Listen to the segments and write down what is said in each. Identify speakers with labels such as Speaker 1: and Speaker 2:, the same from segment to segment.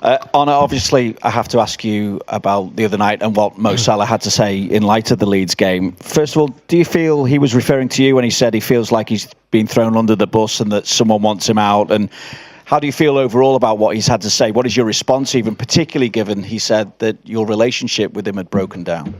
Speaker 1: Anna, obviously, I have to ask you about the other night and what Mo Salah had to say in light of the Leeds game. First of all, do you feel he was referring to you when he said he feels like he's been thrown under the bus and that someone wants him out? And how do you feel overall about what he's had to say? What is your response, even particularly given he said that your relationship with him had broken down?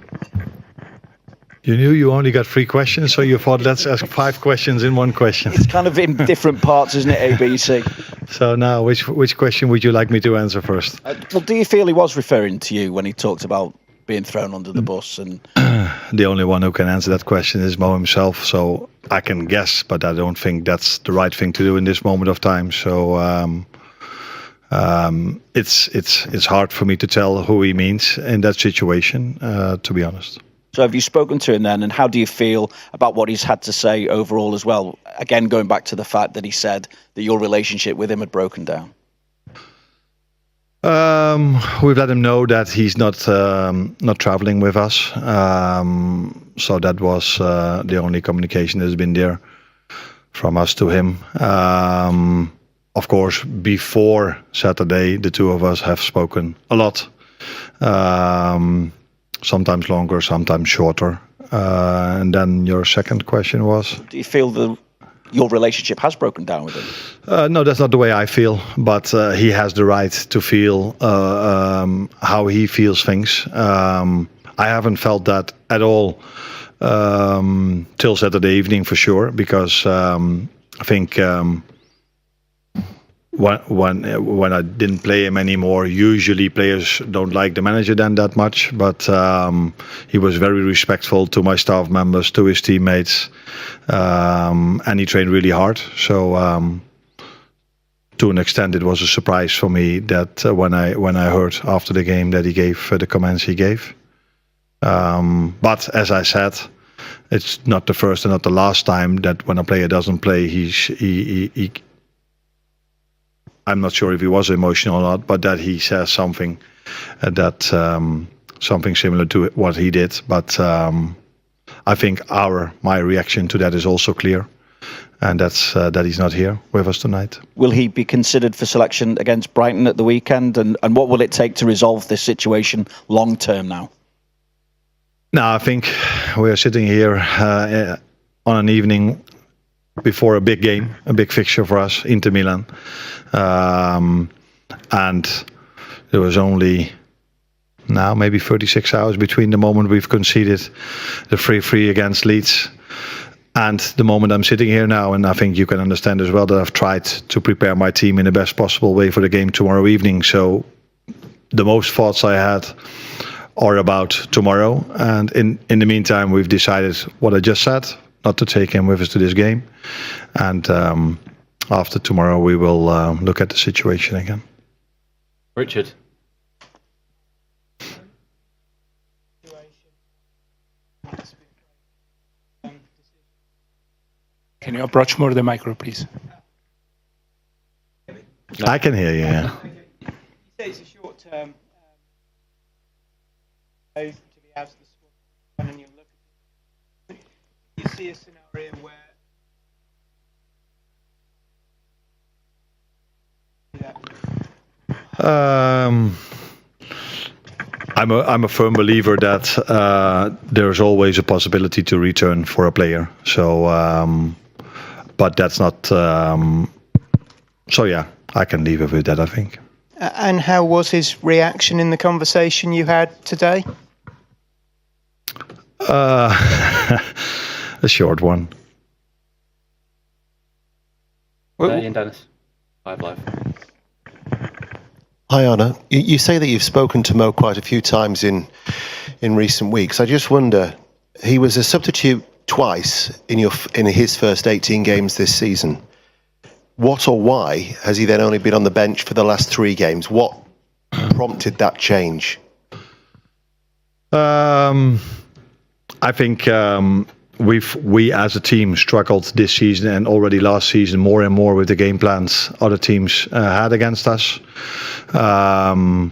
Speaker 2: You knew you only got 3 questions, so you thought, let's ask 5 questions in one question.
Speaker 1: It's kind of in different parts, isn't it, ABC?
Speaker 2: So now, which question would you like me to answer first?
Speaker 1: Well, do you feel he was referring to you when he talked about being thrown under the bus? And
Speaker 2: the only one who can answer that question is Mo himself, so I can guess, but I don't think that's the right thing to do in this moment of time. So it's hard for me to tell who he means in that situation, to be honest.
Speaker 1: So have you spoken to him then, and how do you feel about what he's had to say overall as well? Again, going back to the fact that he said that your relationship with him had broken down.
Speaker 2: We've let him know that he's not traveling with us. So that was the only communication that's been there from us to him. Of course, before Saturday, the two of us have spoken a lot. Sometimes longer, sometimes shorter. And then your second question was? Do
Speaker 1: you feel that your relationship has broken down with him?
Speaker 2: No, that's not the way I feel. But he has the right to feel how he feels things. I haven't felt that at all till Saturday evening for sure, because I think when I didn't play him anymore, usually players don't like the manager then that much, but he was very respectful to my staff members, to his teammates, and he trained really hard. So to an extent it was a surprise for me that when I heard after the game that he gave the comments he gave. But as I said, it's not the first and not the last time that when a player doesn't play, he I'm not sure if he was emotional or not, but that he says something something similar to what he did. But I think my reaction to that is also clear, and that's that he's not here with us tonight.
Speaker 1: Will he be considered for selection against Brighton at the weekend? And what will it take to resolve this situation long term now?
Speaker 2: No, I think we are sitting here on an evening before a big game, a big fixture for us, Inter Milan. And there was only now maybe 36 hours between the moment we've conceded the 3-3 against Leeds and the moment I'm sitting here now. And I think you can understand as well that I've tried to prepare my team in the best possible way for the game tomorrow evening. So the most thoughts I had are about tomorrow. And in the meantime, we've decided what I just said, not to take him with us to this game. And after tomorrow, we will look at the situation again.
Speaker 3: Richard.
Speaker 4: Can you approach more the micro, please?
Speaker 2: I can hear you, yeah.
Speaker 5: You say it's a short term to be out of the squad, and you look at it. You see a scenario where
Speaker 2: I'm a firm believer that there's always a possibility to return for a player. So, but that's not. So yeah, I can leave it with that, I think.
Speaker 5: And how was his reaction in the conversation you had today?
Speaker 2: A short one.
Speaker 3: Ian Dennis, Live.
Speaker 6: Hi Anna, you say that you've spoken to Mo quite a few times in recent weeks. I just wonder, he was a substitute twice in his first 18 games this season. What or why has he then only been on the bench for the last 3 games? What prompted that change?
Speaker 2: I think we as a team struggled this season and already last season more and more with the game plans other teams had against us. So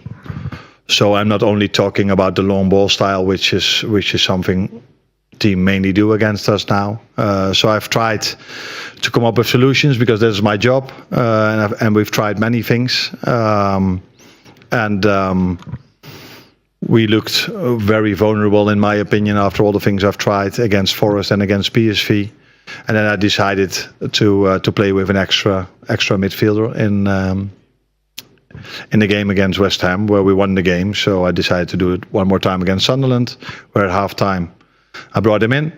Speaker 2: I'm not only talking about the long ball style, which is something team mainly do against us now. So I've tried to come up with solutions because this is my job, and we've tried many things. And we looked very vulnerable, in my opinion, after all the things I've tried against Forest and against PSV. And then I decided to play with an extra midfielder in the game against West Ham, where we won the game. So I decided to do it one more time against Sunderland, where at halftime I brought him in.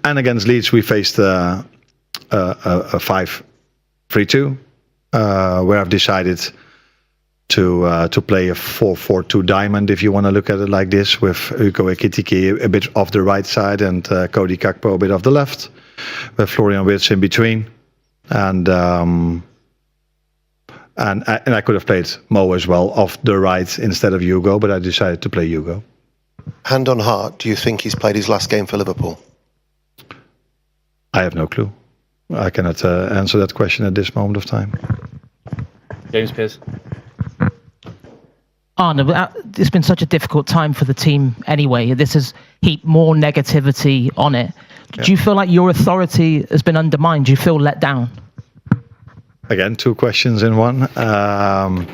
Speaker 2: And against Leeds we faced a 5-3-2, where I've decided to play a 4-4-2 diamond, if you want to look at it like this, with Ugo Ekitike a bit off the right side and Cody Gakpo a bit off the left, with Florian Wirtz in between. And I could have played Mo as well off the right instead of Hugo, but I decided to play Hugo.
Speaker 6: Hand on heart, do you think he's played his last game for Liverpool?
Speaker 2: I have no clue. I cannot answer that question at this moment of time.
Speaker 3: James Pearce.
Speaker 7: Arne, it's been such a difficult time for the team anyway. This has heaped more negativity on it. Do you feel like your authority has been undermined? Do you feel let down?
Speaker 2: Again, two questions in one. I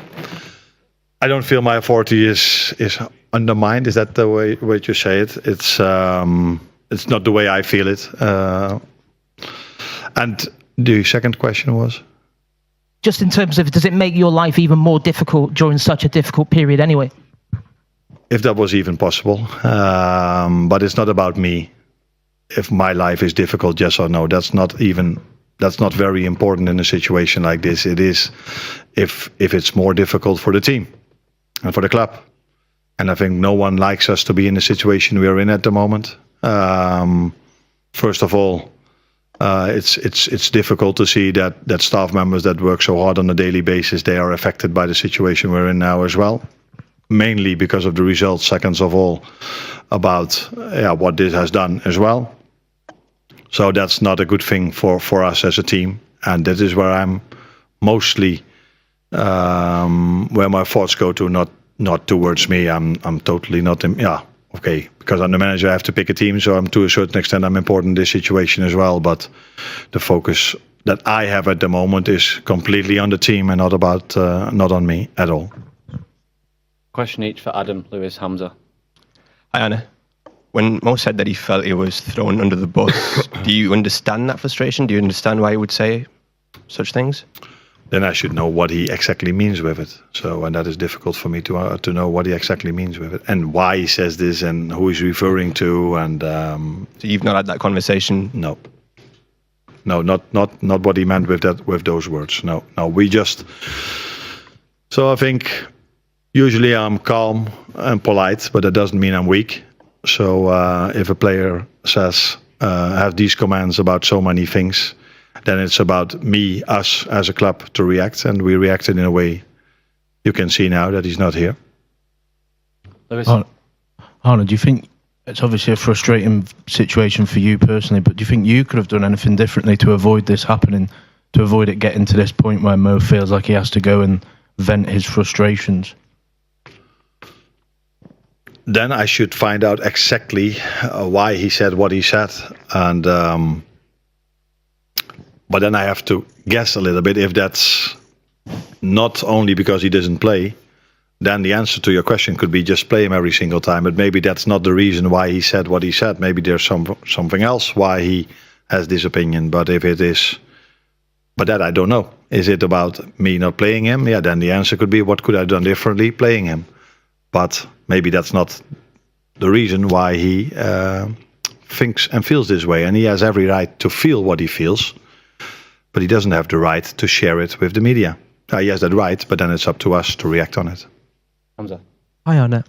Speaker 2: don't feel my authority is undermined. Is that the way you say it? It's not the way I feel it. And the second question was?
Speaker 7: Just in terms of, does it make your life even more difficult during such a difficult period anyway?
Speaker 2: If that was even possible. But it's not about me. If my life is difficult, yes or no. That's not very important in a situation like this. It is if it's more difficult for the team and for the club. And I think no one likes us to be in the situation we are in at the moment. First of all, it's difficult to see that staff members that work so hard on a daily basis, they are affected by the situation we're in now as well. Mainly because of the results, second of all, about what this has done as well. So that's not a good thing for us as a team. And that is where I'm mostly, where my thoughts go to, not towards me. I'm totally not, okay, because I'm the manager, I have to pick a team, so I'm to a certain extent I'm important in this situation as well. But the focus that I have at the moment is completely on the team and not on me at all.
Speaker 3: Question each for Adam, Lewis, Hamza.
Speaker 8: Hi, Anna. When Mo said that he felt he was thrown under the bus, do you understand that frustration? Do you understand why he would say such things?
Speaker 2: Then I should know what he exactly means with it. So, and that is difficult for me to know what he exactly means with it and why he says this and who he's referring to. And
Speaker 8: so you've not had that conversation?
Speaker 2: No, not what he meant with those words. No, we just. So I think usually I'm calm and polite, but that doesn't mean I'm weak. So if a player says have these commands about so many things, then it's about us as a club to react, and we reacted in a way you can see now that he's not here.
Speaker 9: Arne, do you think it's obviously a frustrating situation for you personally, but do you think you could have done anything differently to avoid this happening, to avoid it getting to this point where Mo feels like he has to go and vent his frustrations?
Speaker 2: Then I should find out exactly why he said what he said, and but then I have to guess a little bit if that's not only because he doesn't play. Then the answer to your question could be just play him every single time. But maybe that's not the reason why he said what he said. Maybe there's something else why he has this opinion. But if it is, but that I don't know. Is it about me not playing him? Yeah, then the answer could be what could I have done differently playing him. But maybe that's not the reason why he thinks and feels this way. And he has every right to feel what he feels. But he doesn't have the right to share it with the media. He has that right, but then it's up to us to react on it.
Speaker 3: Hamza.
Speaker 10: Hi, Arne.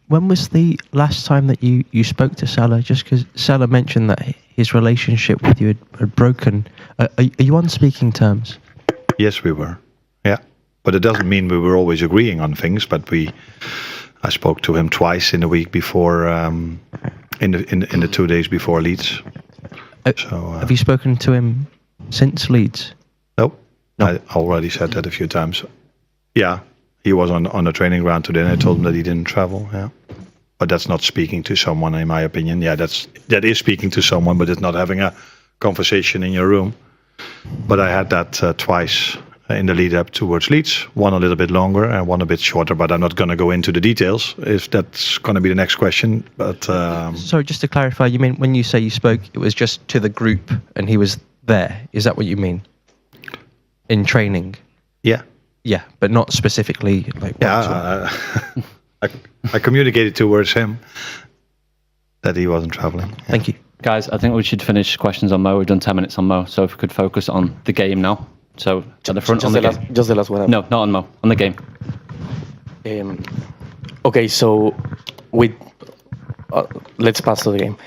Speaker 10: When was the last time that you spoke to Salah? Just because Salah mentioned that his relationship with you had broken. Are you on speaking terms?
Speaker 2: Yes, we were. Yeah. But it doesn't mean we were always agreeing on things. But I spoke to him twice in the week before, in the 2 days before Leeds. So
Speaker 10: have you spoken to him since Leeds?
Speaker 2: No. I already said that a few times. Yeah, he was on the training ground today, and I told him that he didn't travel. Yeah, but that's not speaking to someone, in my opinion. Yeah, that is speaking to someone, but it's not having a conversation in your room. But I had that twice in the lead up towards Leeds. One a little bit longer and one a bit shorter, but I'm not going to go into the details if that's going to be the next question. But
Speaker 10: Sorry, just to clarify, you mean when you say you spoke, it was just to the group and he was there? Is that what you mean? In training?
Speaker 2: Yeah.
Speaker 10: Yeah, but not specifically like.
Speaker 2: Yeah, I communicated towards him that he wasn't traveling. Yeah.
Speaker 10: Thank you.
Speaker 3: Guys, I think we should finish questions on Mo. We've done 10 minutes on Mo, so if we could focus on the game now. So at the front on the game.
Speaker 11: Just the last one.
Speaker 3: No, not on Mo. On the game.
Speaker 11: Okay, so let's pass to the game.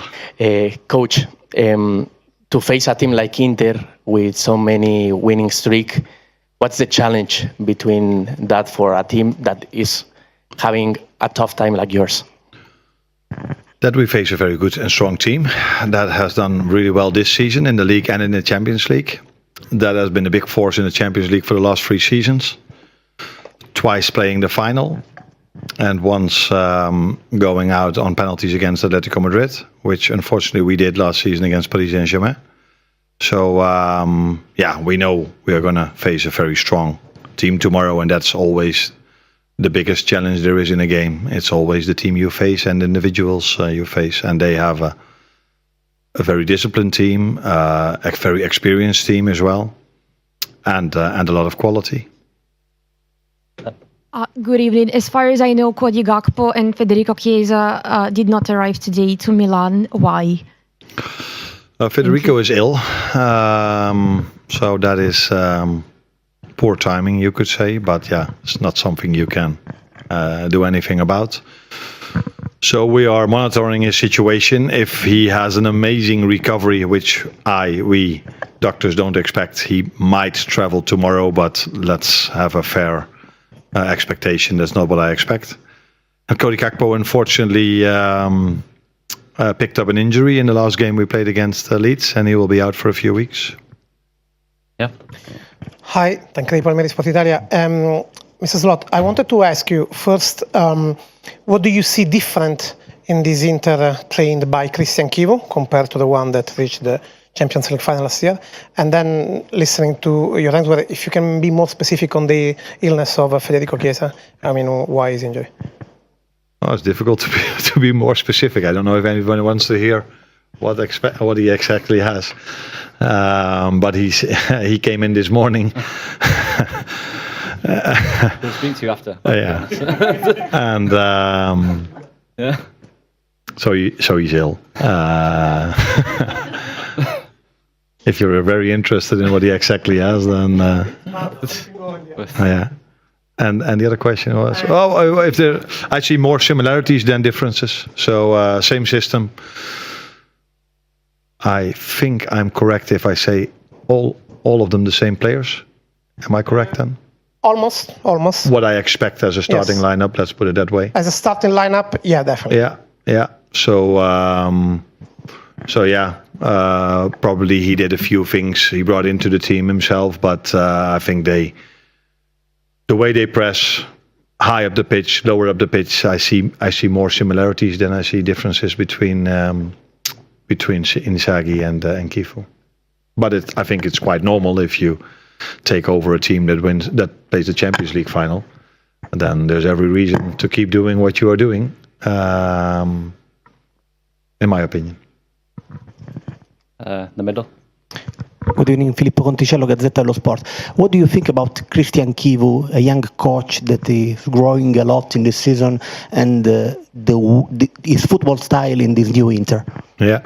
Speaker 11: Coach, to face a team like Inter with so many winning streak, what's the challenge between that for a team that is having a tough time like yours?
Speaker 2: That we face a very good and strong team that has done really well this season in the league and in the Champions League. That has been a big force in the Champions League for the last 3 seasons. Twice playing the final and once going out on penalties against Atletico Madrid, which unfortunately we did last season against Paris Saint-Germain. So, we know we are going to face a very strong team tomorrow, and that's always the biggest challenge there is in a game. It's always the team you face and the individuals you face, and they have a very disciplined team, a very experienced team as well, and a lot of quality.
Speaker 12: Good evening. As far as I know, Cody Gakpo and Federico Chiesa did not arrive today to Milan. Why?
Speaker 2: Federico is ill, so that is poor timing, you could say. But yeah, it's not something you can do anything about. So we are monitoring his situation. If he has an amazing recovery, which we doctors don't expect, he might travel tomorrow. But let's have a fair expectation. That's not what I expect. And Cody Gakpo, unfortunately, picked up an injury in the last game we played against Leeds, and he will be out for a few weeks.
Speaker 3: Yeah.
Speaker 13: Hi, Tancredi Palmieri, Sport Italia. Mr. Slot, I wanted to ask you first, what do you see different in this Inter trained by Christian Chivu compared to the one that reached the Champions League final last year? And then listening to your answer, if you can be more specific on the illness of Federico Chiesa, I mean, why is injury?
Speaker 2: Well, it's difficult to be more specific. I don't know if anyone wants to hear what he exactly has. But he came in this morning.
Speaker 3: We'll speak to you after.
Speaker 2: Yeah. And
Speaker 3: yeah.
Speaker 2: So he's ill. If you're very interested in what he exactly has, then yeah. And the other question was, if there I see more similarities than differences. So same system. I think I'm correct if I say all of them the same players. Am I correct then?
Speaker 13: Almost.
Speaker 2: What I expect as a starting lineup, let's put it that way.
Speaker 13: As a starting lineup, yeah, definitely.
Speaker 2: Yeah. So probably he did a few things he brought into the team himself, but I think the way they press high up the pitch, lower up the pitch, I see more similarities than I see differences between Inzaghi and Chivu. But I think it's quite normal if you take over a team that plays the Champions League final, and then there's every reason to keep doing what you are doing, in my opinion.
Speaker 3: The middle.
Speaker 14: Good evening, Filippo Conticello, Gazzetta dello Sport. What do you think about Christian Chivu, a young coach that is growing a lot in this season, and his football style in this new Inter?
Speaker 2: Yeah.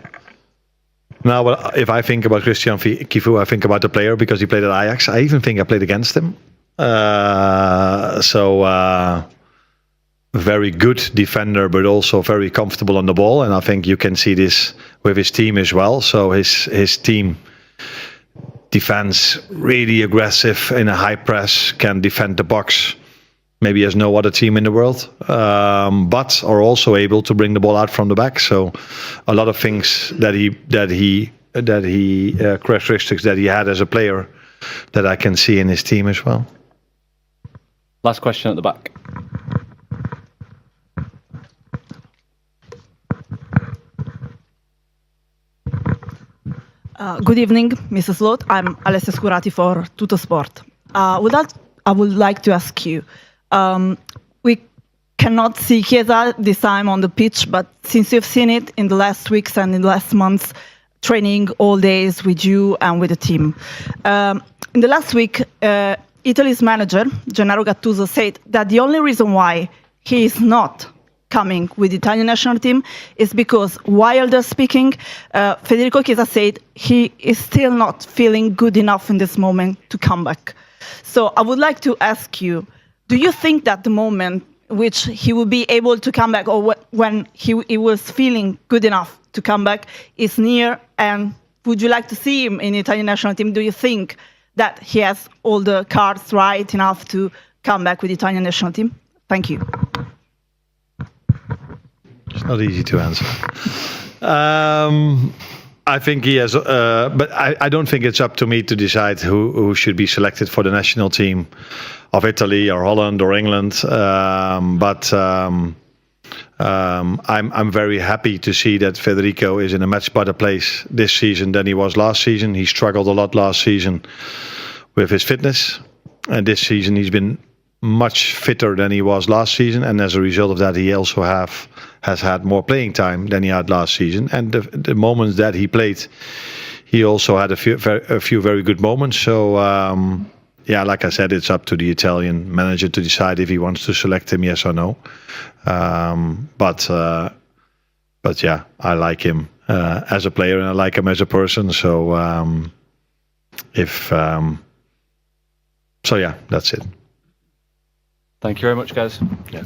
Speaker 2: Now, well, if I think about Christian Chivu, I think about the player because he played at Ajax. I even think I played against him. Very good defender, but also very comfortable on the ball. And I think you can see this with his team as well. So his team defends really aggressive in a high press, can defend the box maybe as no other team in the world, but are also able to bring the ball out from the back. So a lot of things that he characteristics that he had as a player that I can see in his team as well.
Speaker 3: Last question at the back.
Speaker 15: Good evening, Mrs. Slot. I'm Alessia Scurati for Tuttosport. I would like to ask you. We cannot see Chiesa this time on the pitch, but since you've seen it in the last weeks and in the last months, training all days with you and with the team. In the last week, Italy's manager, Gennaro Gattuso, said that the only reason why he is not coming with the Italian national team is because while they're speaking, Federico Chiesa said he is still not feeling good enough in this moment to come back. So I would like to ask you, do you think that the moment which he will be able to come back, or when he was feeling good enough to come back, is near? And would you like to see him in the Italian national team? Do you think that he has all the cards right enough to come back with the Italian national team? Thank you.
Speaker 2: It's not easy to answer. I think he has, but I don't think it's up to me to decide who should be selected for the national team of Italy or Holland or England. But I'm very happy to see that Federico is in a much better place this season than he was last season. He struggled a lot last season with his fitness, and this season he's been much fitter than he was last season, and as a result of that, he also has had more playing time than he had last season. And the moments that he played, he also had a few very good moments. So yeah, like I said, it's up to the Italian manager to decide if he wants to select him, yes or no. But yeah, I like him as a player and I like him as a person. So so yeah, that's it.
Speaker 3: Thank you very much, guys.
Speaker 2: Yeah.